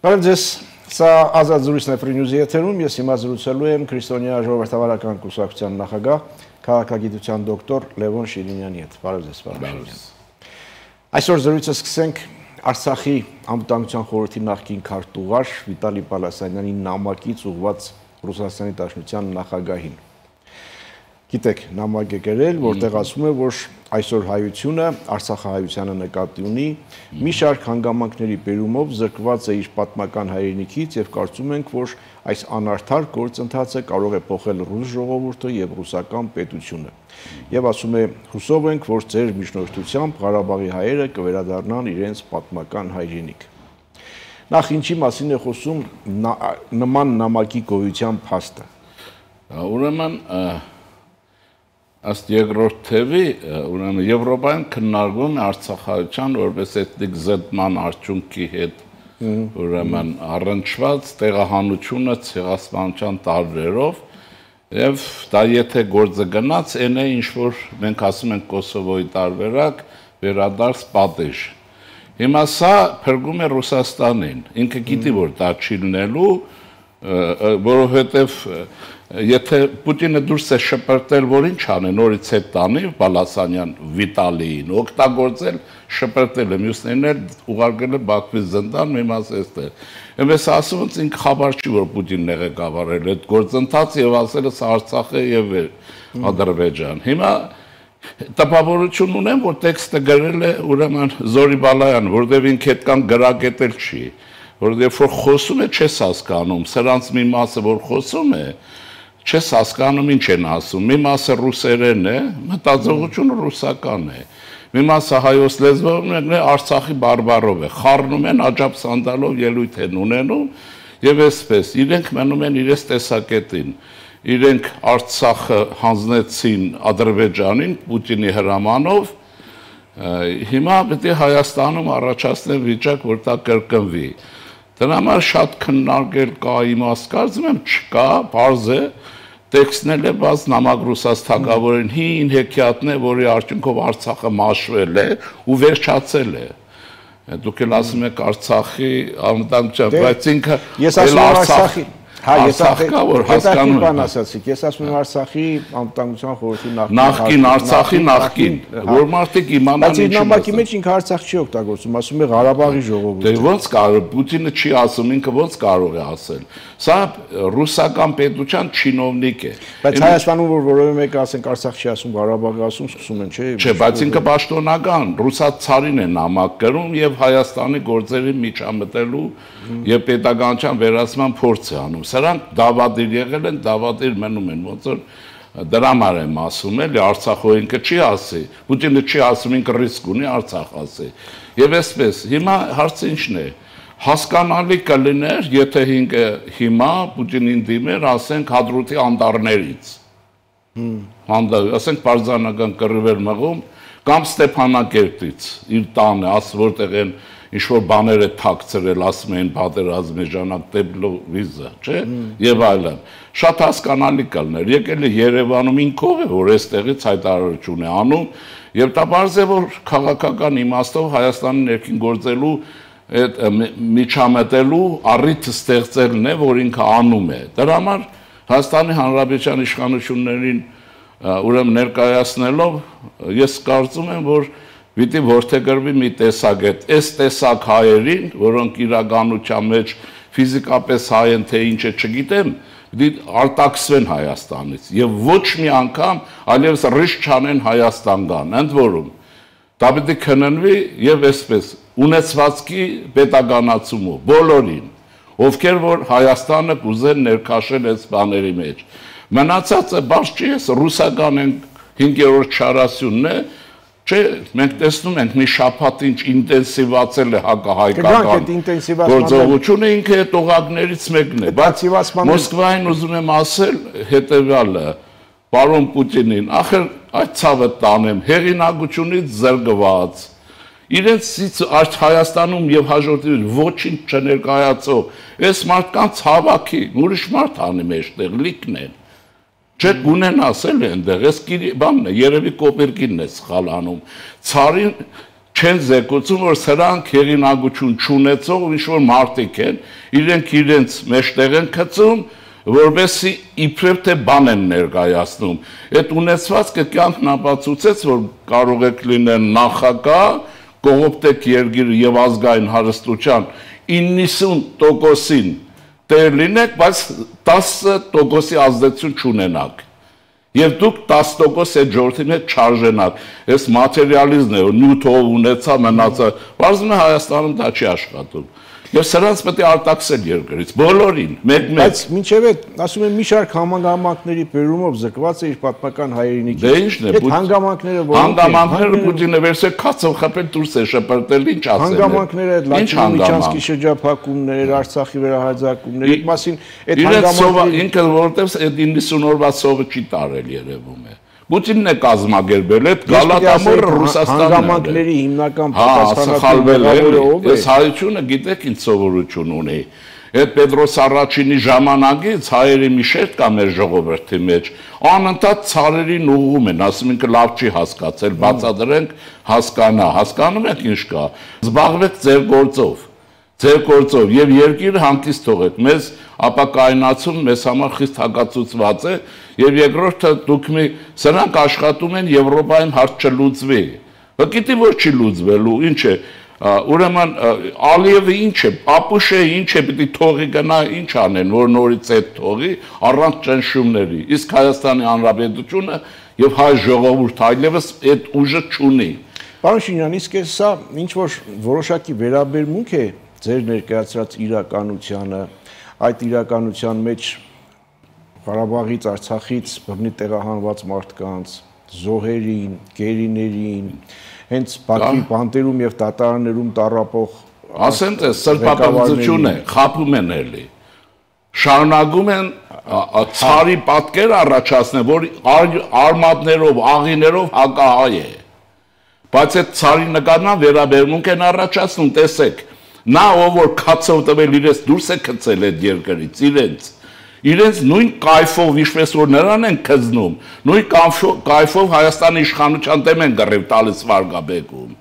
Բարև ձեզ, սա ազատ զրույցն է Free News-ի եթերում, ես հիմա զրուցելու եմ Քրիստոնյա ժողովրդավարական կուսակցության նախագահ, քաղաքագիտության դոկտոր Լևոն Շիրինյանի հետ։ Բարև ձեզ, պարոն Շիրինյան։ Այսօր զրույցը սկսենք Արցախի անվտանգության խորհրդի նախկին քարտուղար Վիտալի Պալասանյանի նամակից ուղղված Ռուսաստանի Դաշնության նախագահին։ Գիտեք, նամակ է գրել, որտեղ ասում է, որ այսօր հայությունը Արցախահայությանը նկատի ունի մի շարք հանգամանքների բերումով զրկված է իր պատմական հայրենիքից եւ կարծում ենք, որ այս անարդար գործընթացը կարող է փոխել ռուս ժողովուրդը եւ ռուսական պետությունը։ Եվ ասում է, հուսով ենք, որ ձեր միջնորդությամբ Ղարաբաղի հայերը կվերադառնան իրենց պատմական հայրենիք։ Նախ ինչի մասին է խոսում նման նամակի գոյության փաստը։ Ուրեմն ըստ երկրորդ թևի, ուրեմն Եվրոպայում քննարկվում է Արցախահայության որպես էթնիկ զտման արդյունքի հետ, ուրեմն առնչված տեղահանությունը ցեղասպանության տարբերով, եւ դա եթե գործը գնաց, այն է ինչ որ մենք ասում ենք Կոսովոյի տարբերակ, վերադարձ պատիժ։ Հիմա սա փրկում է Ռուսաստանին, ինքը գիտի որ դա չի լինելու, որովհետեւ եթե Պուտինը դուրս է շպրտել, որ ինչ անի, նորից հետ տանի Պալասանյան Վիտալիին, օգտագործել, շպրտել է, մյուսներն էլ ուղարկել է Բաքվի զնդան, մի մաս էստեղ։ Էնպես ասում ոնց ինքը խաբար չի, որ Պուտինն է ղեկավարել այդ գործընթացը եւ ասել է սա Արցախ է եւ Ադրբեջան։ Հիմա տպավորություն ունեմ, որ տեքստը գրել է ուրեմն Զորի Բալայանը, որտեղ ինքը այդքան գրագետել չի, որտեղ որ խոսում է չես հասկանում, սրանց մի մասը որ խոսում է, չես հասկանում ինչ են ասում, մի մասը ռուսերեն է, մտածողությունը ռուսական է, մի մասը հայոց լեզվով է, Արցախի բարբառով է, խառնում են աջապ սանդալով ելույթ են ունենում եւ այսպես, իրենք մնում են իրենց տեսակետին, իրենք Արցախը հանձնեցին Ադրբեջանին Պուտինի հրամանով, հիմա պետք է Հայաստանում առաջացնեն վիճակ, որ դա կրկնվի։ Դրա համար շատ քննարկել կա իմաստ, կարծում եմ չկա, բարձ է, տեքստն էլ է բաց նամակ ռուսաց թագավորին հին հեքիաթն է, որի արդյունքով Արցախը մաշվել է ու վերջացել է։ Դուք էլ ասում եք Արցախի անվտանգության, բայց ինքը Արցախի Ես հասկանում եմ ասացիք, ես ասում եմ Արցախի անվտանգության խորհրդի նախկին Արցախի նախկին, որ մարդիկ իմանան ինչ է։ Բայց նամակի մեջ ինքը Արցախ չի օգտագործում, ասում է Ղարաբաղի ժողովուրդը։ Դե ո՞նց կարող, Պուտինը չի ասում, ինքը ո՞նց կարող է ասել։ Սա ռուսական պետության չինովնիկ է։ Բայց Հայաստանում որ որևէ մեկը ասենք Արցախ չի ասում, Ղարաբաղը ասում, սկսում են, չէ՞։ Չէ, բայց ինքը պաշտոնական ռուսաց ցարին է նամակ գրում եւ Հայաստանի գործերի միջամտելու եւ պետականության վերացման փորձ է անում։ Սրանք դավադիր եղել են, դավադիր մնում են, ոնց որ դրա համար եմ ասում, էլի Արցախը ինքը չի ասի, Պուտինը չի ասում, ինքը ռիսկ ունի Արցախ ասի։ Եվ այսպես, հիմա հարցը ինչն է, հասկանալի կլիներ, եթե հիմա Պուտինին դիմեր, ասենք Հադրութի անդառներից, ասենք Պարզանական կռիվեր մղում, կամ Ստեփանակերտից, իր տանը, որտեղ են ինչ-որ բաներ է թաքցրել, ասում են պատերազմի ժամանակ տեբլովիզը, չէ՞, եւ այլն։ Շատ հասկանալի կլներ, եկել է Երևանում ինքով է, որ այստեղից հայտարարություն է անում, եւ դա բարձ է, որ քաղաքական իմաստով Հայաստանի ներքին գործելու այդ միջամտելու առիթ ստեղծելն է, որ ինքը անում է։ Դրա համար Հայաստանի Հանրապետության իշխանություններին ուրեմն ներկայացնելով ես կարծում եմ, որ պիտի որդեգրվի մի տեսակետ, այս տեսակ հայերին, որոնք իրականության մեջ ֆիզիկապես հայ են, թե ինչ է չգիտեմ, պիտի արտաքսվեն Հայաստանից եւ ոչ մի անգամ այլևս ռիսկ չանեն Հայաստան գան, ընդ որում դա պիտի քննվի եւ այսպես ունեցվածքի պետականացումով բոլորին, ովքեր որ Հայաստանը կուզեն ներքաշել այս բաների մեջ։ Մնացածը բաց չի, ռուսական են 5-րդ չարասյունն է, չէ, մենք տեսնում ենք մի շաբաթ ինչ ինտենսիվացել է հակահայկական գործողությունը, ինքը այդ օղակներից մեկն է, բայց Մոսկվային ուզում եմ ասել հետևյալը, պարոն Պուտինին, ախր այդ ցավը տանեմ, հեղինակությունից զրկված, իրենցից այդ Հայաստանում եւ հաջորդի ոչինչ չներկայացող, այս մարդկանց հավաքի, ուրիշ մարդ անի մեջտեղ լիքն են։ Չէ գունեն ասել է այնտեղ, այս բանն է, երևի կոպերկինն է սխալ անում, ցարին չեն զեկուցում, որ սրանք հեղինակություն չունեցող ինչ-որ մարդիկ են, իրենք իրենց մեջտեղ են գցում, որովհետեւ իբրև թե բան են ներկայացնում։ Այդ ունեցվածքը կյանքն ապացուցեց, որ կարող եք լինել նախագահ, կողոպտեք երկիրը եւ ազգային հարստության 90%-ին տեր լինեք, բայց 10%-ի ազդեցություն չունենաք։ Եվ դուք 10% այդ ժողովրդի մեջ չարժենաք։ Այս մատերիալիզմն է, որ նյութով ունեցա, մնացա, բարձրում է Հայաստանում դա չի աշխատում։ Եվ սրանց պետք է արտաքսել երկրից, բոլորին, մեկ-մեկ։ Բայց մինչև այդ, ասում եմ, մի շարք հանգամանքների բերումով զրկված է իր պատմական հայրենիքից։ Դե ինչն է, այդ հանգամանքները հանգամանքները Պուտինը վերցրել քացով խփել դուրս է շպրտել, ինչ ասել։ Հանգամանքները այդ Լաչինի շրջափակումներ, Արցախի վերահարձակումներ, այդ մասին այդ հանգամանքները ինքը որովհետև այդ 90 օրվա սովը չի տարել երևում է։ Պուտինն է կազմակերպել այդ Գալատամորը Ռուսաստանն է։ Հանգամանքների հիմնական պատասխանատու ով է։ Այս հայությունը գիտեք ինչ սովորություն ունի։ Այդ Պետրոս Առաջինի ժամանակից հայերի մի շերտ կա մեր ժողովրդի մեջ, անընդհատ ցարերին ուղղում են, ասում են լավ չի հասկացել, բացատրենք, հասկանա, հասկանում եք ինչ կա։ Զբաղվեք ձեր գործով եւ երկիրը հանգիստ թողեք։ Մեզ ապակայնացում մեզ համար խիստ հակացուցված է եւ երկրորդը դուք սրանք աշխատում են Եվրոպայում հարց չլուծվի։ Գիտի որ չի լուծվելու, ինչ է։ Ուրեմն Ալիևը ինչ է, Պապուշը ինչ է, պիտի թողի գնա, ինչ անեն, որ նորից այդ թողի առանց ճնշումների։ Իսկ Հայաստանի Հանրապետությունը եւ հայ ժողովուրդը այլևս այդ ուժը չունի։ Պարոն Շինյան, իսկ սա ինչ որ որոշակի վերաբերմունք է ձեր ներկայացրած իրականությանը, այդ իրականության մեջ Ղարաբաղից, Արցախից բռնի տեղահանված մարդկանց, զոհերին, գերիներին, հենց Բաքվի բանտերում եւ դատարաններում տառապող ասեն թե սրբապատվությունը խափում են էլի։ Շարունակում են ցարի պատկեր առաջացնել, որ արմատներով, աղիներով հակահայ է։ Բայց այդ ցարի նկատմամբ վերաբերմունք են առաջացնում, տեսեք, նա ով որ քացով տվել իրենց դուրս է գցել այդ երկրից, իրենց նույն կայֆով, ինչպես որ նրան են քզնում, նույն կայֆով Հայաստանի իշխանության դեմ են գրև տալիս վարգաբեկում։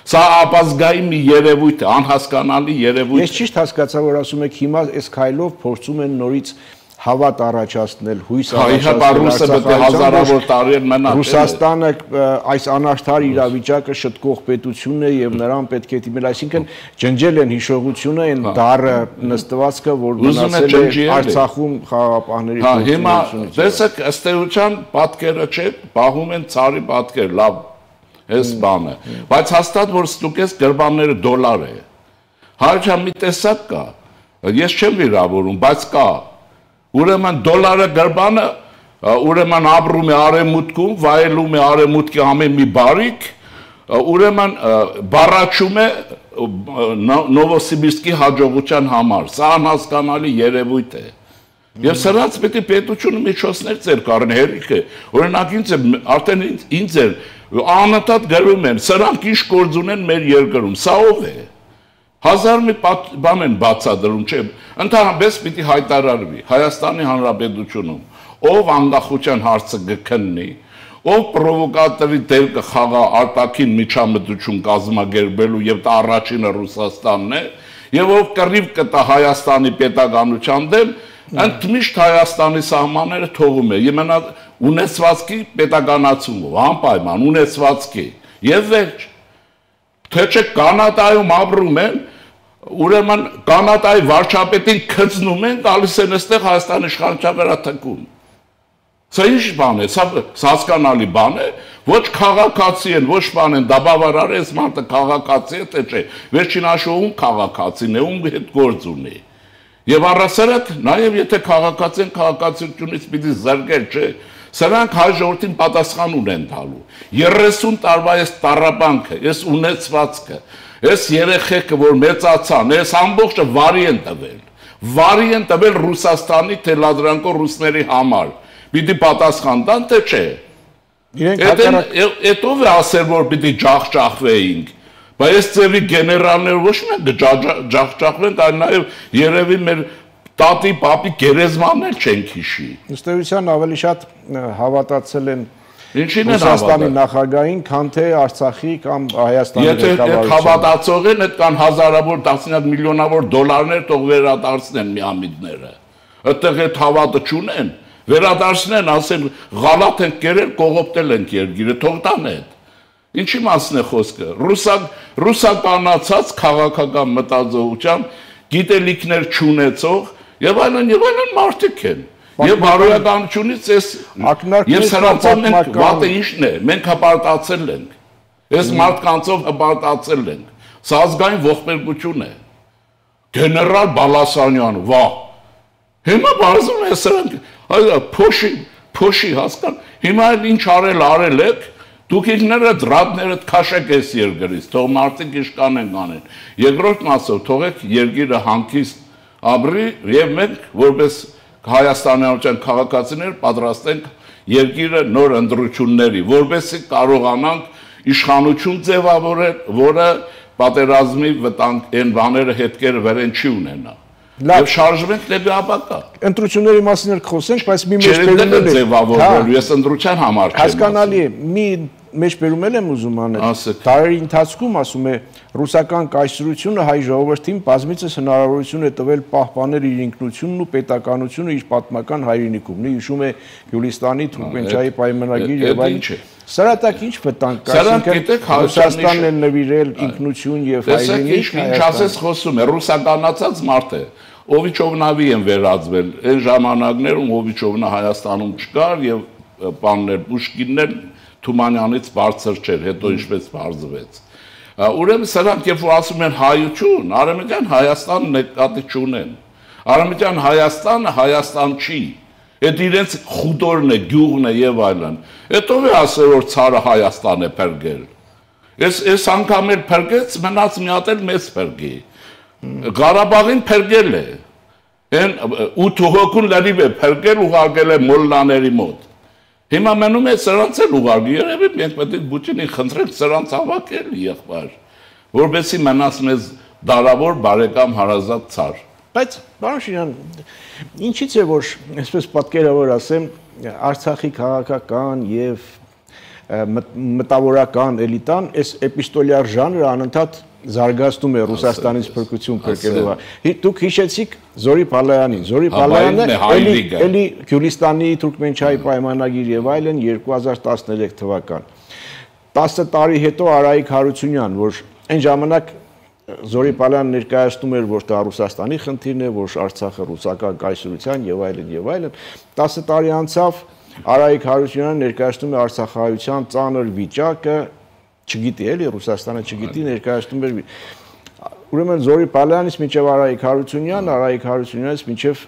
Սա ապազգային մի երևույթ է, անհասկանալի երևույթ։ Ես ճիշտ հասկացա, որ ասում եք հիմա այս քայլով փորձում են նորից հավատ առաջացնել, հույս առաջացնել։ Ռուսաստանը այս անարդար իրավիճակը շտկող պետությունն է եւ նրան պետք է դիմել, այսինքն ջնջել են հիշողությունը, այն դառը նստվածքը, որ մնացել է Արցախում խաղաղապահների։ Հա, հիմա տեսեք, ըստ էության պատկերը չէ, պահում են ցարի պատկեր, լավ, այս բանը, բայց հաստատ որ ստուգես գրբանները դոլար է։ Հարճա մի տեսակ կա, ես չեմ վիրավորում, բայց կա։ Ուրեմն դոլարը գրբանը, ուրեմն ապրում է արևմուտքում, վայելում է արևմուտքի ամեն մի բարիք, ուրեմն բառաչում է Նովոսիբիրսկի հաջողության համար, սա անհասկանալի երևույթ է։ Եվ սրանց պետք է պետությունը միջոցներ ծեր կառեն, հերիք է, օրինակ արդեն ինձ էր, անընդհատ գրում են, սրանք ինչ գործ ունեն մեր երկրում, սա ով է։ Հազար մի բան են բացադրում, չէ, ընդհանրապես պիտի հայտարարվի Հայաստանի Հանրապետությունում, ով անկախության հարցը կքննի, ով պրովոկատորի դեր կխաղա արտաքին միջամտություն կազմակերպելու եւ դա առաջինը Ռուսաստանն է, եւ ով կռիվ կտա Հայաստանի պետականության դեմ, ընդմիշտ Հայաստանի սահմանները թողում է, իմենա ունեցվածքի պետականացումով, անպայման ունեցվածքի եւ վերջ։ Թե չէ Կանադայում ապրում են, ուրեմն Կանադայի վարչապետին քծնում են, գալիս են այստեղ Հայաստանի իշխանության վրա թքում։ Սա ինչ բան է, սա հասկանալի բան է, ոչ քաղաքացի են, ոչ բան են, դա բավարար է, այս մարդը քաղաքացի է, թե չէ, վերջին հաշվով քաղաքացին է, ում հետ գործ ունի։ Եվ առասարակ, նաև եթե քաղաքացի են, քաղաքացիությունից պիտի զրկել, չէ, սրանք հայ ժողովրդին պատասխան ունեն տալու։ 30 տարվա այս տառապանքը, այս ունեցվածքը, այս երեխեքը, որ մեծացան, այս ամբողջը վարի են տվել։ Վարի են տվել Ռուսաստանի թելադրանքով ռուսների համար։ Պիտի պատասխան տան, թե չէ։ Այդ ով է ասել, որ պիտի ջախջախվեինք։ Բայց այս ծևի գեներալները ոչ մեկ ջախջախվենք, այլ նաև երևի մեր տատի, պապի գերեզմաններ չենք հիշի։ Ըստ էության ավելի շատ հավատացել են Ինչին են Ռուսաստանի նախագահին, քան թե Արցախի կամ Հայաստանի ղեկավարությանը։ Եթե հավատացող են, այդ կան հազարավոր, տասնյակ միլիոնավոր դոլարներ թող վերադարձնեն միամիտները։ Այդտեղ այդ հավատը չունեն, վերադարձնեն, ասեն գալատ են կերել, կողոպտել են երկիրը, թող տան այդ։ Ինչի մասն է խոսքը։ Ռուսականացած քաղաքական մտածողությամբ գիտելիքներ չունեցող եւ այլն մարդիկ են։ Եվ բարոյականությունից էս եւ սրանցով մենք վատը ինչն է, մենք հպարտացել ենք։ Այս մարդկանցով հպարտացել ենք։ Սա ազգային ողբերգություն է։ Գեներալ Բալասանյան, վա։ Հիմա բարձում է սրանք փոշի հասկան։ Հիմա էլ ինչ արել եք, դուք ինքներդ ռադներդ քաշեք այս երկրից, թող մարդիկ իշքան են անեն։ Երկրորդ մասով թողեք երկիրը հանգիստ ապրի եւ մենք որպես հայաստանյան քաղաքացիներ պատրաստենք երկիրը նոր ընտրությունների, որովհետեւ կարողանանք իշխանություն ձևավորել, որը պատերազմի վտանգ են բաները հետքերը վերեն չի ունենա։ Եվ շարժվենք դեպի ապակա։ Ընտրությունների մասին էլ խոսենք, բայց մի մեջբերում է ձևավորվելու, ես ընտրության համար չեմ։ Հասկանալի է, մի մեջբերում եմ ուզում անել։ Տարերի ընթացքում ասում է ռուսական կայսրությունը հայ ժողովրդին բազմիցս հնարավորություն է տվել պահպանել իր ինքնությունն ու պետականությունը իր պատմական հայրենիքում։ Նա հիշում է Գյուլիստանի Թուրքմենչայի պայմանագիր եւ այլն։ Սարատակ ինչ վտանգ կա, այսինքն Ռուսաստանն է նվիրել ինքնություն եւ հայրենիք։ Ինչ ասես խոսում է, ռուսականացած մարդ է, Օվիչովնավի են վերածվել, այն ժամանակներում Օվիչովնա Հայաստանում չկար եւ պաններ Պուշկիններ Թումանյանից բարձր չէր, հետո ինչպես բարձվեց։ Ուրեմն սրանք երբ որ ասում են հայություն, Արևմտյան Հայաստանը նկատի չունեն։ Արևմտյան Հայաստանը Հայաստան չի։ Այդ իրենց խուտորն է, գյուղն է եւ այլն։ Հետո է ասել որ ցարը Հայաստան է փրկել։ Այս անգամ էլ փրկեց, մնաց մի հատ էլ մեծ փրկի։ Ղարաբաղին փրկել է։ Այն 8 հոգուն լրիվ է փրկել ուղարկել է մոլլաների մոտ։ Հիմա մնում է սրանց էլ ուղարկի, երևի մենք պետք է Պուտինին խնդրենք սրանց հավաքել եղբայր, որովհետեւ մնաց մեզ դարավոր բարեկամ հարազատ ցար։ Բայց պարոն Շիրյան, ինչից է որ այսպես պատկերավոր ասեմ, Արցախի քաղաքական եւ մտավորական էլիտան այս էպիստոլյար ժանրը անընդհատ զարգացնում է Ռուսաստանից փրկություն փրկելու։ Դուք հիշեցիք Զորի Փալայանին։ Զորի Փալայանը էլի Գյուլիստանի Թուրքմենչայի պայմանագիր եւ այլն 2013 թվական։ 10 տարի հետո Արայիկ Հարությունյան, որ այն ժամանակ Զորի Փալայանն ներկայացնում էր, որ դա Ռուսաստանի խնդիրն է, որ Արցախը ռուսական կայսրության եւ այլն։ 10 տարի անցավ Արայիկ Հարությունյանը ներկայացնում է արցախահայության ծանր վիճակը, չգիտի էլի Ռուսաստանը չգիտի, ներկայացնում էր։ Ուրեմն Զորի Փալայանից մինչև Արայիկ Հարությունյանից մինչև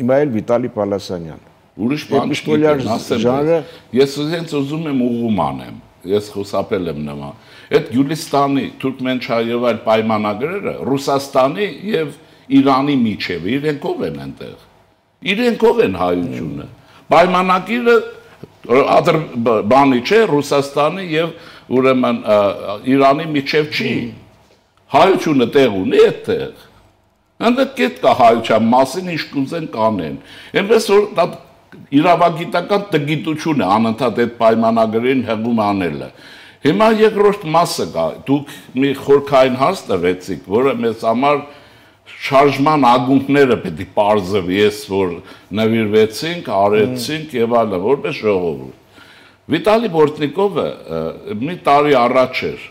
Իմայել Վիտալի Պալասանյան։ Ուրիշ բան չգիտեմ, ես հենց ուզում եմ ուղղում անեմ, ես խուսափել եմ նման։ Այդ Գյուլիստանի, Թուրքմենչայի եւ այլ պայմանագրերը Ռուսաստանի եւ Իրանի միջև իրենքով են այնտեղ։ Իրենքով են հայությունը։ Պայմանագիրը բանի չէ Ռուսաստանի եւ ուրեմն Իրանի միջև չի։ Հայությունը տեղ ունի այդտեղ։ Այնտեղ կետ կա հայության մասին ինչ կուզեն կանեն։ Այնպես որ դա իրավագիտական տգիտություն է անընդհատ այդ պայմանագրին հղում անելը։ Հիմա երկրորդ մասը կա։ Դուք մի խորքային հարց տվեցիք, որը մեզ համար շարժման ագունքները պետք է բարձր ես որ նվիրվեցինք, արեցինք եւ այլն, որպես ժողովուրդ։ Վիտալի Բորտնիկովը մի տարի առաջ էր,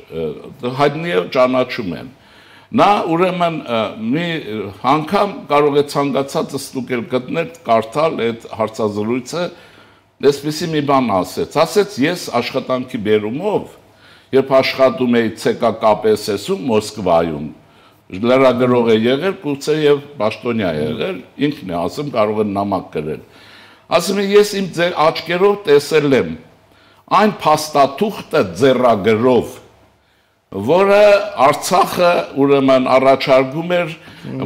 հայտնի է ճանաչում են։ Նա ուրեմն մի անգամ կարող է ցանկացածը ստուգել գտնել, կարդալ այդ հարցազրույցը, այսպեսի մի բան ասեց, ես աշխատանքի բերումով, երբ աշխատում էի ՑԿԿՊՍ-ում Մոսկվայում, լրագրող է եղել, գուցե եւ պաշտոնյա եղել, ինքն է ասում, կարող է նամակ գրել։ Ասում է, ես իմ աչքերով տեսել եմ այն փաստաթուղթը ձեռագրով, որը Արցախը ուրեմն առաջարկում էր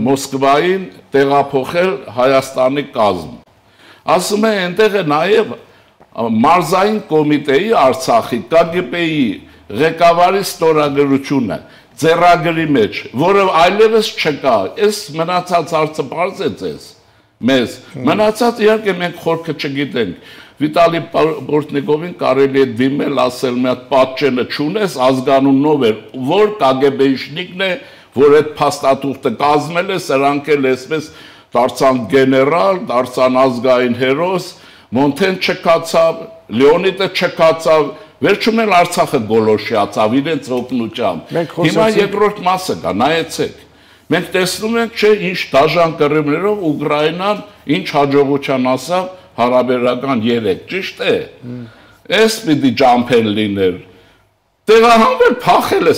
Մոսկվային տեղափոխել Հայաստանի կազմ։ Ասում է, այնտեղ է նաև մարզային կոմիտեի Արցախի ԿԳԲ-ի ղեկավարի ստորագրությունը ձեռագրի մեջ, որը այլևս չկա։ Այս մնացած հարցը բարձ է ձեզ, մեզ։ Մնացած իհարկե մենք խորքը չգիտենք։ Վիտալի Պորտնիկովին կարելի է դիմել, ասել մի հատ պատճենը չունես, ազգանունով էր, որ կագեբեիշնիկն է, որ այդ փաստաթուղթը կազմել է, սրանք էլ այսպես դարձան գեներալ, դարձան ազգային հերոս, Մոնթեն չկացավ, Լեոնիդը չկացավ, վերջում էլ Արցախը գոլոշիացավ իրենց օգնությամբ։ Հիմա երկրորդ մասը կա, նայեցեք։ Մենք տեսնում ենք, չէ, ինչ դաժան կռիվներով Ուկրաինան ինչ հաջողության ասավ հարաբերական 3, ճիշտ է։ Էս պիտի ջամփել լիներ։ Տեղահանվել փախել է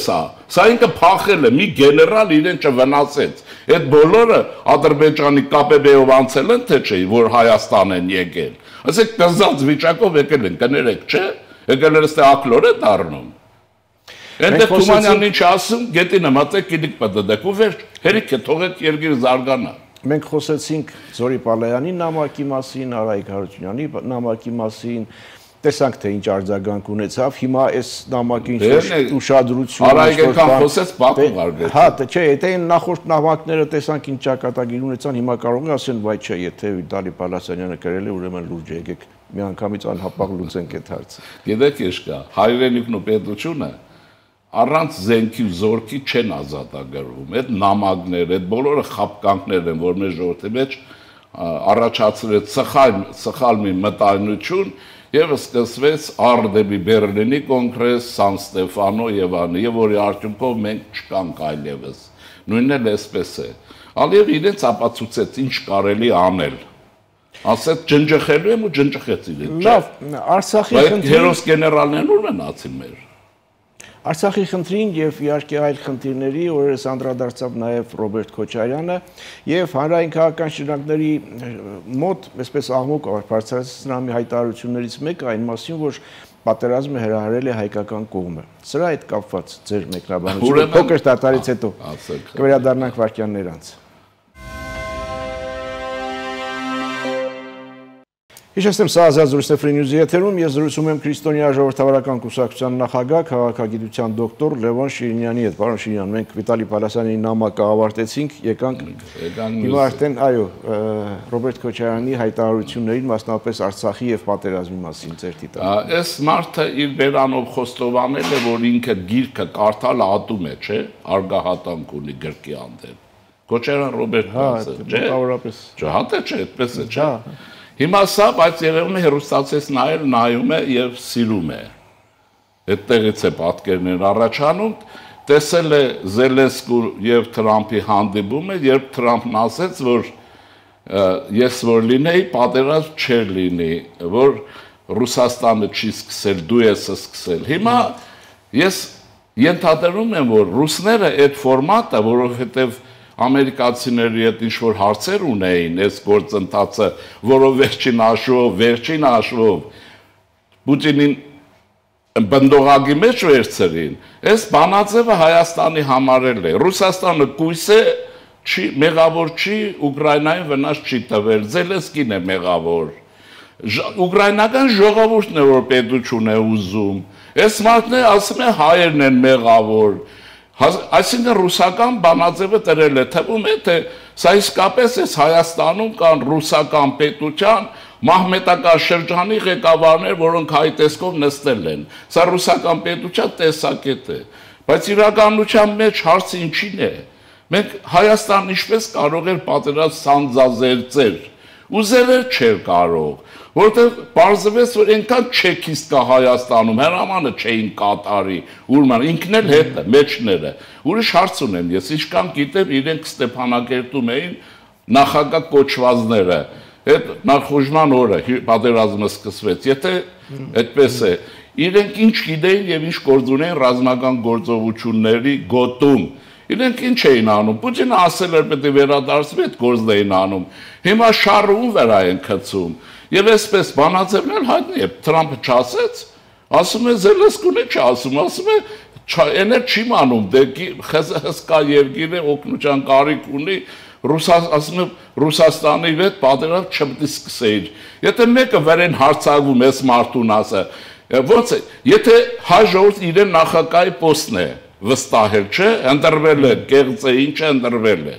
սա ինքը փախել է, մի գեներալ իրեն չվնասեց։ Այդ բոլորը Ադրբեջանի ԿՊԲ-ով անցել են, թե չէ, որ Հայաստան են եկել։ Ասեք կզած վիճակով եկել են, կներեք, չէ։ Եկել էր ստե ակլոր է դառնում։ Այնտեղ Թումանյանն ինչ ասում, գետի նամացեք գիտիկ պատդեք ու վերջ, հերիք է թողեք երկիր զարգանա։ Մենք խոսեցինք Զորի Պալայանի նամակի մասին, Արայիկ Հարությունյանի նամակի մասին, տեսանք թե ինչ արձագանք ունեցավ, հիմա այս նամակի ինչ ուշադրություն Արայիկան խոսեց Բաքու արգել։ Հա, չէ, եթե այն նախորդ նամակները տեսանք ինչ ճակատագիր ունեցան, հիմա կարող են ասեն, վայ չէ, եթե Վիտալի Պալասանյանը գրել է, ուրեմն լուրջ է, եկեք միանգամից անհապաղ լուծենք այդ հարցը։ Գիտեք ինչ կա, հայրենիքն ու պետությունը առանց զենքի ու զորքի չեն ազատագրվում։ Այդ նամակներ, այդ բոլորը խապկանքներ են, որ մեր ժողովրդի մեջ առաջացրեց սխալ մի մտայնություն եւ սկսվեց դեպի Բերլինի կոնգրես, Սան Ստեֆանո եւ այլն, եւ որի արդյունքով մենք չկանք այլևս։ Նույնն էլ էսպես է։ Ալիև իրենց ապացուցեց ինչ կարելի անել։ Ասեց ջնջխելու եմ ու ջնջխեց իրեն։ Լավ, Արցախի խնդրին հերոս գեներալներն ո՞ր մնացին մեր։ Արցախի խնդրին եւ իհարկե այլ խնդիրների օրերս անդրադարձավ նաեւ Ռոբերտ Քոչարյանը եւ հանրային քաղաքական շրջանների մոտ այսպես աղմուկ բարձրացրած հայտարարություններից մեկը այն մասին, որ պատերազմը հրահրել է հայկական կողմը։ Սրա հետ կապված ձեր մեկնաբանությունը փոքր դատարից հետո կվերադառնանք վարքյաններ անց։ Հիշեցնեմ, սա Ազատ զրույցն է Free News-ի եթերում, ես զրուցում եմ Քրիստոնյա ժողովրդավարական կուսակցության նախագահ, քաղաքագիտության դոկտոր Լևոն Շիրինյանի հետ։ Պարոն Շիրինյան, մենք Վիտալի Պալասանյանի նամակը ավարտեցինք, եկանք հիմա արդեն, այո, Ռոբերտ Քոչարյանի հայտարարություններին, մասնավորապես Արցախի եւ պատերազմի մասին ձեր դիտարկում։ Այս մարդը իր բերանով խոստովանել է, որ ինքը գիրքը կարդալ ատում է, չէ՞, արգահատանք ունի գրքի հանդեպ։ Քոչարյան Ռոբերտն ասել, չէ՞։ Մոտավորապես։ Չէ, հա թե չէ, այդպես է, չէ։ Հիմա սա, բայց երևում է հեռուստացես նայում է եւ սիրում է։ Այդտեղից է պատկերներ առաջանում, տեսել է Զելենսկու եւ Թրամփի հանդիպումը, երբ Թրամփն ասեց, որ ես որ լինեի, պատերազմ չէր լինի, որ Ռուսաստանը չի սկսել, դու ես սկսել։ Հիմա ես ենթադրում եմ, որ ռուսները այդ ֆորմատը, որովհետեւ ամերիկացիների հետ ինչ-որ հարցեր ունեին այս գործընթացը, որով վերջին հաշվով Պուտինին բնդողագի մեջ վերցրին, այս բանաձևը Հայաստանի համարել է։ Ռուսաստանը կույս է, մեղավոր չի, Ուկրաինային վնաս չի տվել, Զելենսկին է մեղավոր։ Ուկրաինական ժողովուրդն է, որ պետություն է ուզում։ Այս մարդն է ասում է հայերն են մեղավոր։ Այսինքն ռուսական բանաձևը տրել է, թվում է, թե սա իսկապես էս Հայաստանում կան ռուսական պետության մահմետական շրջանի ղեկավարներ, որոնք հայ տեսքով նստել են։ Սա ռուսական պետության տեսակետ է, բայց իրականության մեջ հարցը ինչին է։ Մենք Հայաստան ինչպես կարող էր պատերազմ սանձազերծել, ուզել էր չէր կարող, որտեղ պարզվեց, որ այնքան չեքիստ կա Հայաստանում, հրամանը չէին կատարի, ուրման ինքն էլ հետը, մեջները։ Ուրիշ հարց ունեմ ես, ինչքան գիտեմ, իրենք Ստեփանակերտում էին նախագահ կոչվածները, այդ նախուժման օրը պատերազմը սկսվեց, եթե այդպես է, իրենք ինչ գիտեին եւ ինչ գործ ունեին ռազմական գործողությունների գոտում։ Իրենք ինչ էին անում, Պուտինը ասել էր պետք է վերադարձվի այդ գործն էին անում, հիմա շարը ում վրա են գցում, եւ այսպես բանաձևն էլ հայտնի է, Թրամփը չասեց, ասում է Զելենսկուն է չասում, ասում է էն էլ չի մանում, դե հսկա Եվգենի օգնության կարիք ունի, ասում է Ռուսաստանի հետ պատերազմ չպետք է սկսեիր, եթե մեկը վրեն հարցակվում էս մարդուն ասա, ոնց է, եթե հայ ժողովուրդը իրեն նախագահի պոստն է վստահել, չէ, ընտրվել է, կեղծ է, ինչ է ընտրվել է։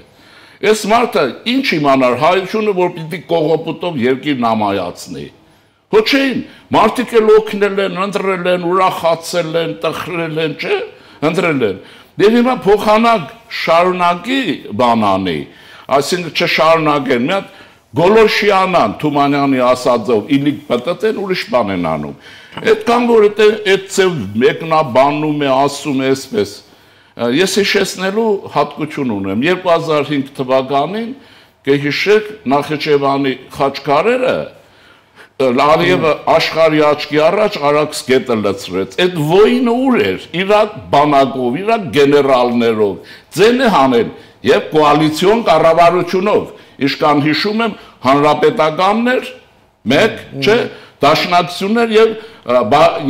Այս մարդը ինչ իմանար հայությունը, որ պիտի կողոպուտով երկիրն ամայացնի։ Ոչ չէին, մարդիկ էլ օգնել են, ընտրել են, ուրախացել են, տխրել են, չէ՞, ընտրել են։ Եվ հիմա փոխանակ շարունակի բանանի, այսինքն չշարունակեն, մի հատ Գոլոշյանան Թումանյանի ասածով իլիկ պատտեն ուրիշ բան են անում։ Այդքան որ այդ ծև մեկնաբանում է, ասում է այսպես։ Ես հիշեցնելու հատկություն ունեմ 2005 թվականին կհիշեք Նախիջևանի խաչքարերը Լավիևը աշխարհի աչքի առաջ Արաքս գետը լցրեց։ Այդ ոինը ուր էր, իր բանակով, իր գեներալներով, ձենը հանել եւ կոալիցիոն կառավարությունով։ Իշքան հիշում եմ հանրապետականներ, մեկ, չէ, դաշնակցություններ եւ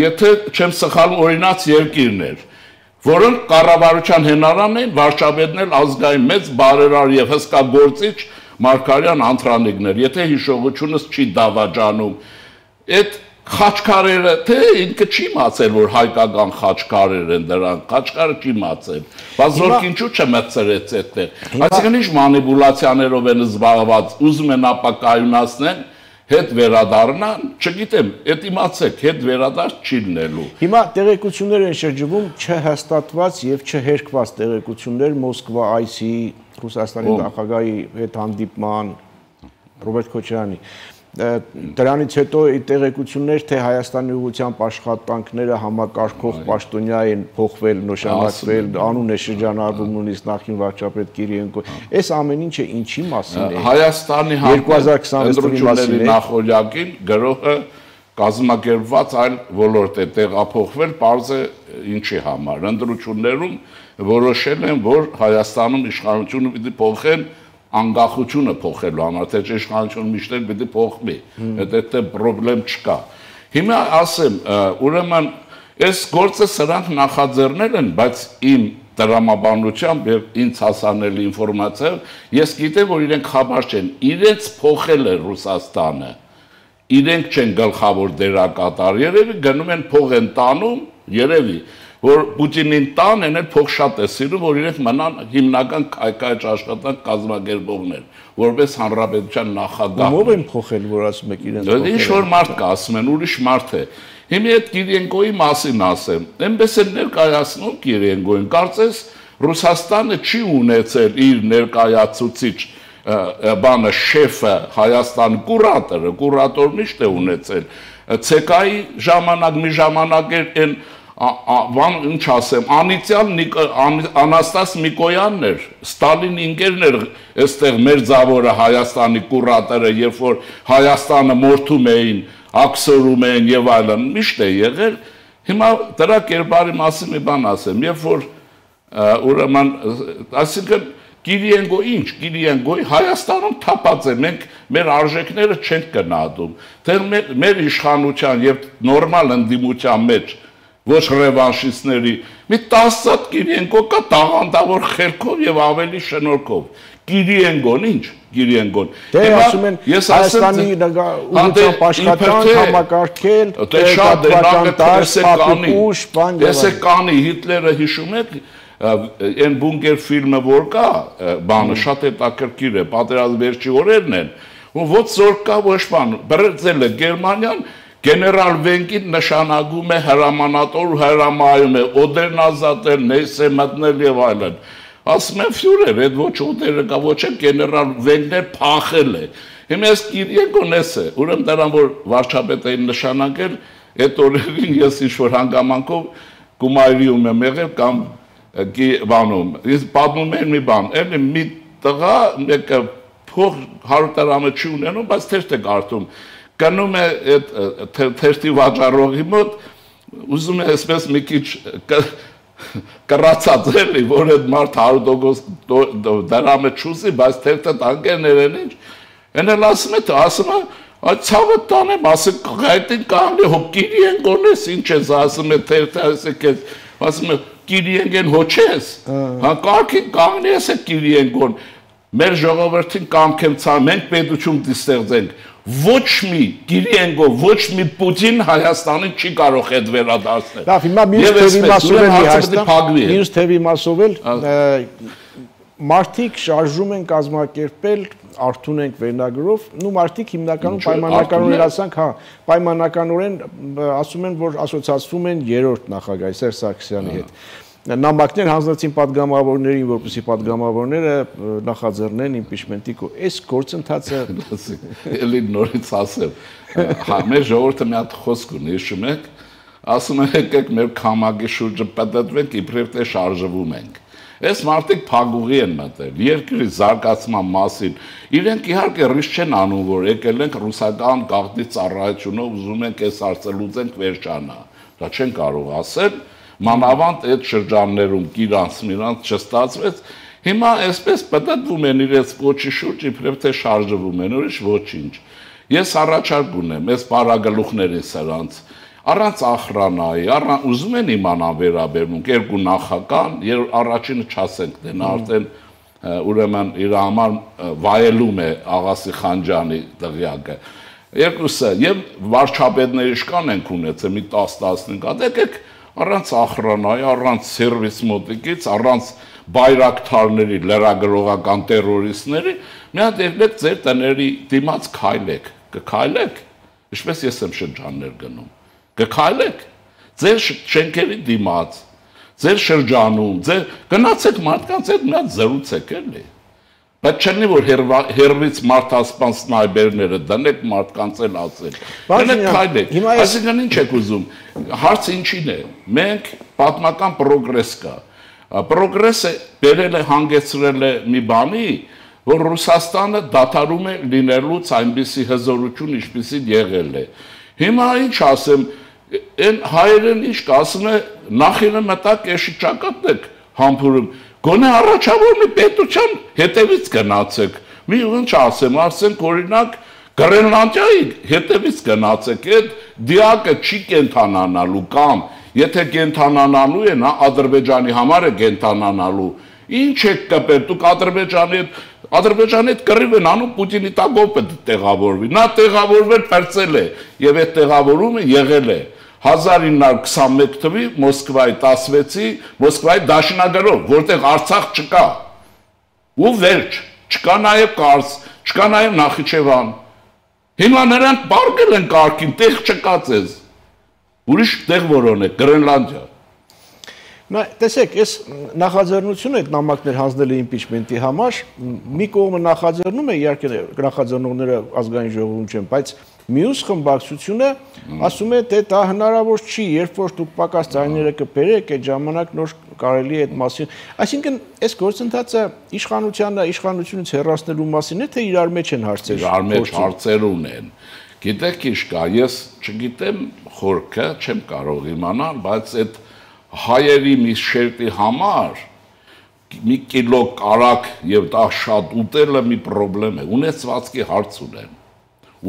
եթե չեմ սխալվում օրինաց երկիրներ, որոնք կառավարության հենարան էին վարչապետն էլ ազգային մեծ բարերար եւ հսկա գործիչ Մարգարյան Անտրանիկներ, եթե հիշողությունս չի դավաճանում, այդ խաչքարերը, թե ինքը չի մացել, որ հայկական խաչքարեր են դրանք, խաչքարը չի մացել, բայց որ ինչու չմցրեց այդտեղ, այսինքն ինչ մանիպուլացիաներով են զբաղված, ուզում են ապակայունացնեն, հետ վերադառնան, չգիտեմ, այդ իմացեք, հետ վերադարձ չի լինելու։ Հիմա տեղեկություններ են շրջվում չհաստատված եւ չհերկված տեղեկություններ Մոսկվա այցի Ռուսաստանի նախագահի հետ հանդիպման Ռոբերտ Քոչարյանի դրանից հետո տեղեկություններ թե Հայաստանի ուղղությամբ աշխատանքները համակարգող պաշտոնյա են փոխվել, նշանակվել, անուն է շրջանառվում նույնիսկ նախին վարչապետ Կիրիենկո։ Այս ամեն ինչը ինչի մասին է։ Հայաստանի 2026 նախօրյակին գրողը կազմակերպված այլ ոլորտ է տեղափոխվել, պարզ է ինչի համար։ Ընտրություններում որոշել են, որ Հայաստանում իշխանությունը պիտի փոխեն անկախությունը փոխելու համար, թե իշխանությունը միշտ պիտի փոխվի։ Այդ պրոբլեմ չկա։ Հիմա ասեմ, ուրեմն այս գործը սրանք նախաձեռնել են, բայց իմ տրամաբանությամբ եւ ինձ հասանելի ինֆորմացիայով ես գիտեմ, որ իրենք խաբար չեն, իրենց փոխել է Ռուսաստանը։ Իրենք չեն գլխավոր դերակատար, երևի գնում են փող են տանում, երևի որ Պուտինին տան են էլ փող շատ է սիրում, որ իրենք մնան հիմնական քայքայ աշխատանք կազմակերպողներ, որպես հանրապետության նախագահ։ Ո՞վ են փոխել, որ ասում եք իրենց փոխել։ Ինչ որ մարդ կա, ասում են, ուրիշ մարդ է։ Հիմա այդ Կիրիենկոյի մասին ասեմ, այնպես են ներկայացնում Կիրիենկոյին, կարծես Ռուսաստանը չի ունեցել իր ներկայացուցիչ բանը շեֆը Հայաստանի կուրատորը միշտ է ունեցել։ ՑԿ-ի ժամանակ մի ժամանակ էր բան ինչ ասեմ, անիցիալ Անաստաս Միկոյանն էր, Ստալինի ինքերն էր այստեղ մեր ձավորը Հայաստանի կուրատորը, երբ որ Հայաստանը մորթում էին, աքսորում էին եւ այլն, միշտ է եղել։ Հիմա դրա կերպարի մասին մի բան ասեմ, երբ որ ուրեմն այսինքն Կիրիենկո ինչ, Կիրիենկոյի Հայաստանում թափած է, մենք մեր արժեքները չենք գնահատում, թե մեր իշխանության եւ նորմալ ընդդիմության մեջ ոչ ռևանշիստների մի 10 հատ Կիրիենկո կա տաղանդավոր խելքով եւ ավելի շնորհքով։ Կիրիենկոն ինչ, Կիրիենկոն։ Դե ասում են Հայաստանի ուղղությամբ աշխատանք համակարգել, տեսեք կանի Հիտլերը հիշում եք այն բունկեր ֆիլմը որ կա, բանը շատ հետաքրքիր է, պատերազմի վերջի օրերն են, ու ոչ զոր կա ոչ բան, բրծել է Գերմանիան, գեներալ Վենկին նշանակում է հրամանատոր ու հրամայում է, օդերն ազատել, ներս է մտնել եւ այլն։ Ասում են ֆյուրեր, այդ ոչ օդերը կա, ոչ է գեներալ Վենկներ փախել է։ Հիմա այս Կիրիենկոն էս է, ուրեմն դրան որ վարչապետ էին նշանակել, այդ օրերին ես ինչ-որ հանգամանքով Կումայրիում եմ եղել կամ բանում, ես պատմում եմ մի բան, էլի մի տղա մեկը փող 100 դրամը չի ունենում, բայց թերթ է կարդում, գնում է այդ թերթի վաճառողի մոտ, ուզում է այսպես մի քիչ կռացած էլի, որ այդ մարդ 100 դրամը չուզի, բայց թերթը տանկերներն ինչ, են էլ ասում է, այդ ցավը տանեմ, ասում կղայտին կանգնի, հո Կիրիենկոն ես, ինչ ես ասում է թերթը, ասում է Կիրիենկոն հոչես, հա կարգին կանգնի ես է Կիրիենկոն, մեր ժողովրդին կամքեմ ցա, մենք պետություն դիստեղծենք, ոչ մի Կիրիենկո, ոչ մի Պուտին Հայաստանին չի կարող հետ վերադարձնել։ Լավ, հիմա մյուս թևի մասով էլ մարդիկ շարժում են կազմակերպել արթուն ենք վերնագրով, նու մարդիկ հիմնականում պայմանականորեն ասանք, հա, պայմանականորեն ասում են, որ ասոցացվում են երրորդ նախագահի Սերժ Սարգսյանի հետ։ Նամակներ հանձնեցին պատգամավորներին, որպեսզի պատգամավորները նախաձեռնեն իմպիչմենտի այս գործընթացը էլի նորից ասեմ, հա մեր ժողովուրդը մի հատ խոսք ունի, հիշում եք, ասում են եկեք մեր քամագի շուրջը պատտվենք, իբրև թե շարժվում ենք։ Այս մարդիկ փագուղի են մտել, երկրի զարգացման մասին, իրենք իհարկե ռիսկ չեն անում, որ եկել ենք ռուսական գաղտնի ծառայությունով ուզում ենք այս հարցը լուծենք վերջանա։ Դա չեն կարող ասել, մանավանդ այդ շրջաններում իրանց չստացվեց, հիմա այսպես պատտվում են իրենց ոչի շուրջ, իբրև թե շարժվում են, ուրիշ ոչինչ։ Ես առաջարկ ունեմ, այս բարագլուխների սրանց առանց ախրանայի, ուզում են իմանան վերաբերմունք, երկու նախական, առաջինը չասենք, դե նա արդեն ուրեմն իր համար վայելում է Աղասի Խանջյանի դղյակը։ Երկուսը եւ վարչապետների իշքան ենք ունեցել մի 10-15 հատ, եկեք առանց ախրանայի, առանց սերվիս մոտիկից, առանց բայրակթարների, լրագրողական տերորիստների, մի հատ եկեք ձեր տների դիմաց քայլեք, կքայլեք, ինչպես ես եմ շրջաններ գնում։ Կքայլեք, ձեր շենքերի դիմաց, ձեր շրջանում, գնացեք մարդկանց հետ մի հատ զրուցեք էլի։ Բայց չնի որ հերվից մարդասպան սնայբերները դնեք մարդկանց էլ ասել։ Դնեք քայլեք։ Այսինքն ինչ եք ուզում։ Հարցը ինչին է։ Մենք պատմական պրոգրես կա։ Պրոգրեսը բերել է հանգեցրել է մի բանի, որ Ռուսաստանը դադարում է լինելուց այնպիսի հզորություն, ինչպիսին եղել է։ Հիմա ինչ ասեմ, այն հայերեն ինչ կասում է, նախինը մտակ էշի ճակատն համբուրում, գոնե առաջավոր մի պետության հետևից գնացեք, մի ինչ ասեմ, ասենք օրինակ Գրենլանդիայի հետևից գնացեք, այդ դիակը չի կենթանանալու կամ, եթե կենթանանալու է, նա Ադրբեջանի համար է կենթանանալու, ինչ եք կպել, դուք Ադրբեջանի հետ կռիվ են անում Պուտինի տակով պետք է տեղավորվի, նա տեղավորվել փրկել է եւ այդ տեղավորումը եղել է 1921 թվականի Մոսկվայի 16-ի Մոսկվայի դաշնագրով, որտեղ Արցախ չկա։ Ու վերջ, չկա նաեւ Կարս, չկա նաեւ Նախիջևան։ Հիմա նրանք բարգել են կարգին, տեղ չկա ցեզ։ Ուրիշ տեղ որոն է, Գրենլանդիա։ Տեսեք, այս նախաձեռնությունը այդ նամակներ հանձնելը իմպիչմենտի համար մի կողմը նախաձեռնում է, իհարկե նախաձեռնողները ազգային ժողովում չեն, բայց մյուս խմբակցությունը ասում է, թե դա հնարավոր չի, երբ որ դուք պակաս ձայները կբերեք, այդ ժամանակ նոր կարելի է այդ մասին։ Այսինքն, այս գործընթացը իշխանությունից հեռացնելու մասին է, թե իրար մեջ են հարցեր։ Իրար մեջ հարցեր ունեն։ Գիտեք ինչ կա, ես չգիտեմ խորքը, չեմ կարող իմանալ, բայց այդ հայերի մի շերտի համար մի կիլո կարակ եւ դա շատ ուտելը մի խնդրեմ է, ունեցվածքի հարց ունեն,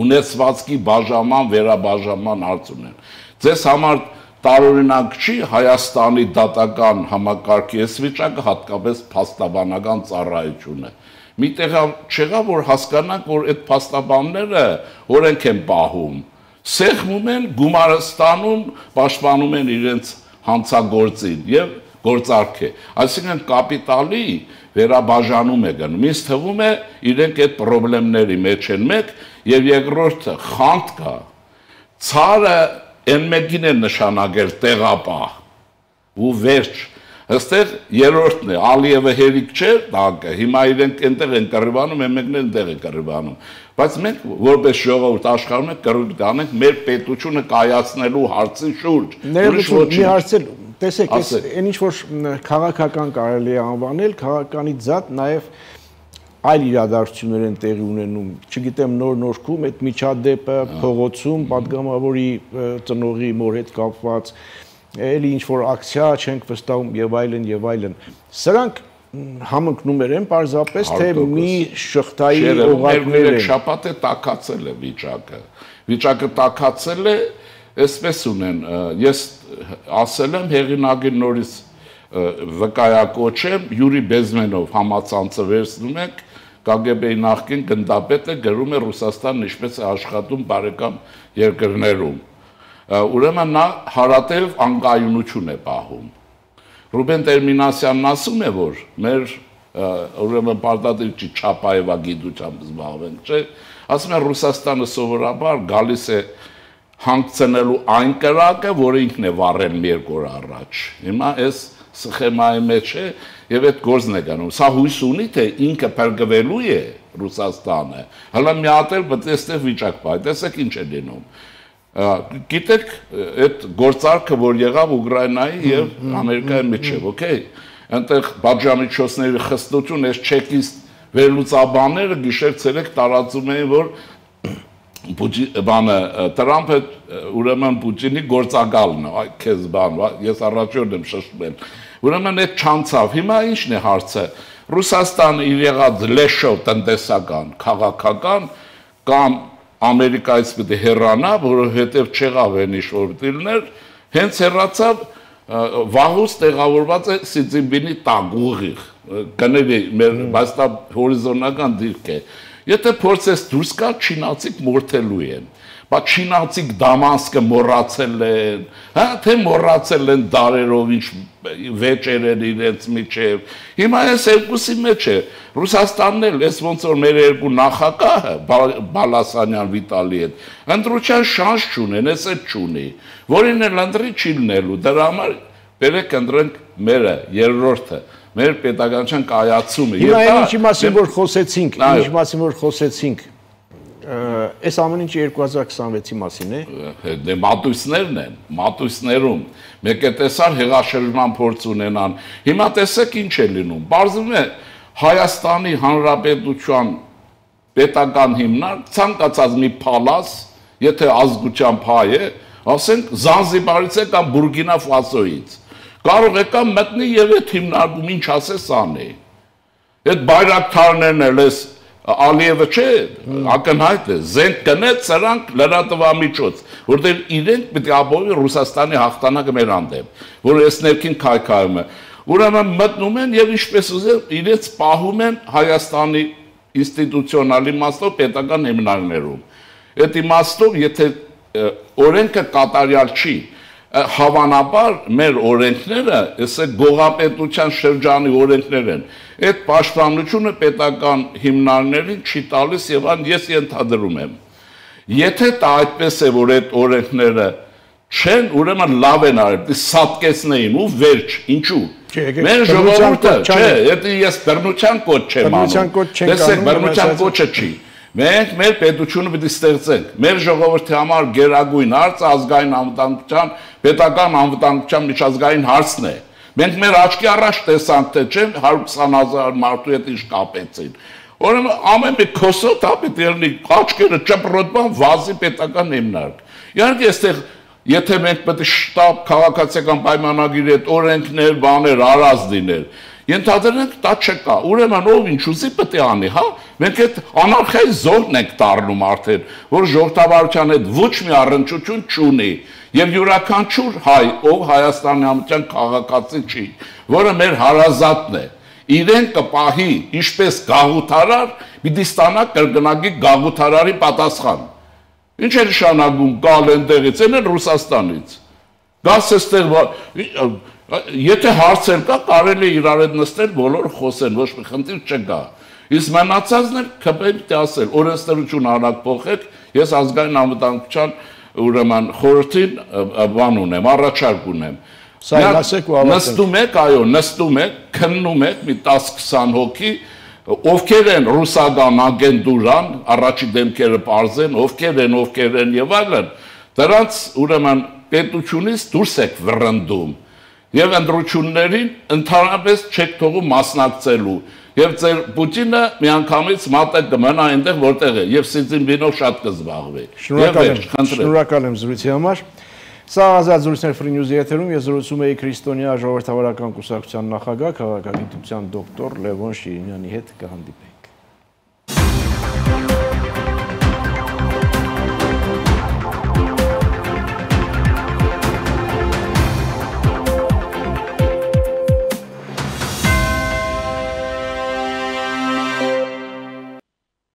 ունեցվածքի բաժանման, վերաբաժանման հարց ունեն։ Ձեզ համար տարօրինակ չի Հայաստանի դատական համակարգի այս վիճակը, հատկապես փաստաբանական ծառայությունը։ Միտեղ չեղա որ հասկանանք, որ այդ փաստաբանները օրենք են պահում, սեղմում են, գումարը ստանում, պաշտպանում են իրենց հանցագործին եւ գործարք է, այսինքն կապիտալի վերաբաժանում է գնում, ինձ թվում է իրենք այդ խնդիրների մեջ են մեկ եւ երկրորդը խանդ կա, ցարը այն մեկին է նշանակել տեղապահ ու վերջ, այստեղ երրորդն է, Ալիևը հերիք չէ, դակը, հիմա իրենք այնտեղ են կռիվանում, այն մեկն այնտեղ է կռիվանում, բայց մենք որպես ժողովուրդ աշխարհում ենք կռիվ կանենք մեր պետությունը կայացնելու հարցի շուրջ, ուրիշ ոչինչ։ Տեսեք, այն ինչ որ քաղաքական կարելի է անվանել, քաղաքականից զատ նաև այլ իրադարձություններ են տեղի ունենում, չգիտեմ նոր նորքում այդ միջադեպը փողոցում պատգամավորի ծնողի մոր հետ կապված, էլի ինչ որ ակցիա չենք վստահում եւ այլն։ Սրանք համընկնումներ են պարզապես թե մի շղթայի օղակներ են։ Շաբաթը տակացել է վիճակը։ Վիճակը տակացել է, այսպես ունեն, ես ասել եմ հեղինակին նորից վկայակոչեմ Յուրի Բեզմենով համացանցը վերցնում եք, KGB-ի նախկին գնդապետը գրում է Ռուսաստանն ինչպես է աշխատում բարեկամ երկրներում։ Ուրեմն նա հարատև անկայունություն է պահում։ Ռուբեն Տերմինասյանն ասում է, որ մեր ուրեմն պարտադիր չի Չապաևա գիտությամբ զբաղվենք, չէ՞։ Ասում են Ռուսաստանը սովորաբար գալիս է հանգցնելու այն կրակը, որը ինքն է վառել մի երկու օր առաջ։ Հիմա այս սխեմայի մեջ է եւ այդ գործն է գնում։ Սա հույս ունի, թե ինքը փրկվելու է Ռուսաստանը։ Հələ մի հատ էլ բտեստեղ վիճակ πάει, տեսեք ինչ է լինում։ Գիտեք, այդ գործարքը, որ եղավ Ուկրաինայի եւ Ամերիկայի միջեւ, օքեյ։ Այնտեղ բաժամիջոցների խստություն, այս չեկիստ վերլուծաբանները գիշեր-ցերեկ տարածում էին, որ Տրամփը ուրեմն Պուտինի գործակալն է, քեզ բան, ես առաջորդ եմ շշտվել։ Ուրեմն այդ չանցավ։ Հիմա ի՞նչն է հարցը։ Ռուսաստանը իր եղած լեշով տնտեսական, քաղաքական կամ Ամերիկայից պետք է հեռանա, որովհետև չեղավ այն ինչ-որ դիլներ, հենց հեռացավ վաղուց տեղավորված է Սի Ցզինպինի տակ ուղիղ։ Կների մեր բայց դա հորիզոնական դիրք է։ Եթե փորձես դուրս գալ, չինացիք մորթելու են, բայց չինացիք Դամասկը մոռացել են, հա, թե մոռացել են դարերով ինչ վեճերել իրենց միջև։ Հիմա այս երկուսի մեջ է Ռուսաստանն էլ, այս ոնց որ մեր երկու նախագահը Բալասանյան Վիտալի հետ, ընտրության շանս չունեն, այս էլ չունի, որին էլ ընտրի չի լինելու, դրա համար բերեք ընտրենք մերը, երրորդը մեր պետականության կայացումը։ Հիմա ինչի մասին որ խոսեցինք, այս ամեն ինչը 2026-ի մասին է։ Դե մատույցներն են, մատույցներում մեկ է տեսար հեղաշրջման փորձ ունենան։ Հիմա տեսեք ինչ է լինում։ Բարձվում է Հայաստանի Հանրապետության պետական հիմնարկ ցանկացած մի փալաս, եթե ազգության փայ է, ասենք Զանզիբարից է կամ Բուրկինա Ֆասոից։ Կարող է կամ մտնի եւ այդ հիմնարկում ինչ ասես անի։ Այդ բայրակթարներն էլ էս Ալիևը չէ, ակնհայտ է, զենք կնեց սրանք լրատվամիջոց, որտեղ իրենք պետք է ապահովեն Ռուսաստանի հաղթանակը մեր հանդեպ, որ այս ներքին քայքայում է։ Ուրեմն մտնում են եւ ինչպես ուզել իրենց պահում են Հայաստանի ինստիտուցիոնալ իմաստով պետական հիմնարկներում։ Այդ իմաստով եթե օրենքը կատարյալ չի, հավանաբար մեր օրենքները, այսեք գողապետության շրջանի օրենքներ են, այդ պաշտպանությունը պետական հիմնարկներին չի տալիս եւ ես ենթադրում եմ։ Եթե դա այդպես է, որ այդ օրենքները չեն, ուրեմն լավ են արել, սատկեցնեին ու վերջ, ինչու։ Մեր ժողովուրդը, չէ, եթե ես բռնության կոչ չեմ անում, տեսեք, բռնության կոչը չի։ Մենք մեր պետությունը պետք է ստեղծենք։ Մեր ժողովրդի համար գերագույն հարցը ազգային անվտանգության, պետական անվտանգության միջազգային հարցն է։ Մենք մեր աչքի առաջ տեսանք, թե չէ 120,000 մարդու հետ ինչ կապեցին։ Ուրեմն ամեն մի քոսոտ պետք է լինի աչքերը ճպրոտման վազի պետական հիմնարկ։ Իհարկե այստեղ եթե մենք պետք է շտապ քաղաքացիական պայմանագիր հետ օրենքներ, բաներ արած լինել, ենթադրենք դա չկա։ Ուրեմն ով ինչ ուզի պետք է անի, հա։ Մենք այդ անարխիայի զորն ենք դառնում արդեն, որ ժողովրդավարության հետ ոչ մի առնչություն չունի։ Եվ յուրաքանչյուր հայ, ով Հայաստանի ամբողջ քաղաքացի չի, որը մեր հարազատն է, իրեն կպահի ինչպես գաղութարար, պիտի ստանա կրկնակի գաղութարարի պատասխան։ Ինչ է նշանակում գալ այնտեղից, այն էլ Ռուսաստանից։ Գաս այստեղ եթե հարցեր կա, կարելի է իրար հետ նստել, բոլորը խոսեն, ոչ մի խնդիր չկա։ Իսկ մնացածն էլ պետք է ասել, օրենսդրություն արագ փոխեք, ես ազգային անվտանգության ուրեմն խորհրդին բան ունեմ, առաջարկ ունեմ։ Սա ասեք ու ավարտենք։ Նստում եք, այո, նստում եք, քննում եք մի 10-20 հոգի, ովքեր են ռուսական ագենտուրան, առաջի դեմքերը պարզեն, ովքեր են եւ այլն, դրանց ուրեմն պետությունից դուրս եք վռնդում եւ ընտրություններին ընդհանրապես չեք թողում մասնակցելու եւ ձեր Պուտինը միանգամից մատը կմնա այնտեղ որտեղ է եւ Սի Ցզինպինով շատ կզբաղվի։ Շնորհակալ եմ զրույցի համար։ Սա Ազատ զրույցներ Free News-ի եթերում ես զրուցում էի Քրիստոնյա ժողովրդավարական կուսակցության նախագահ, քաղաքագիտության դոկտոր Լևոն Շիրինյանի հետ, կհանդիպենք։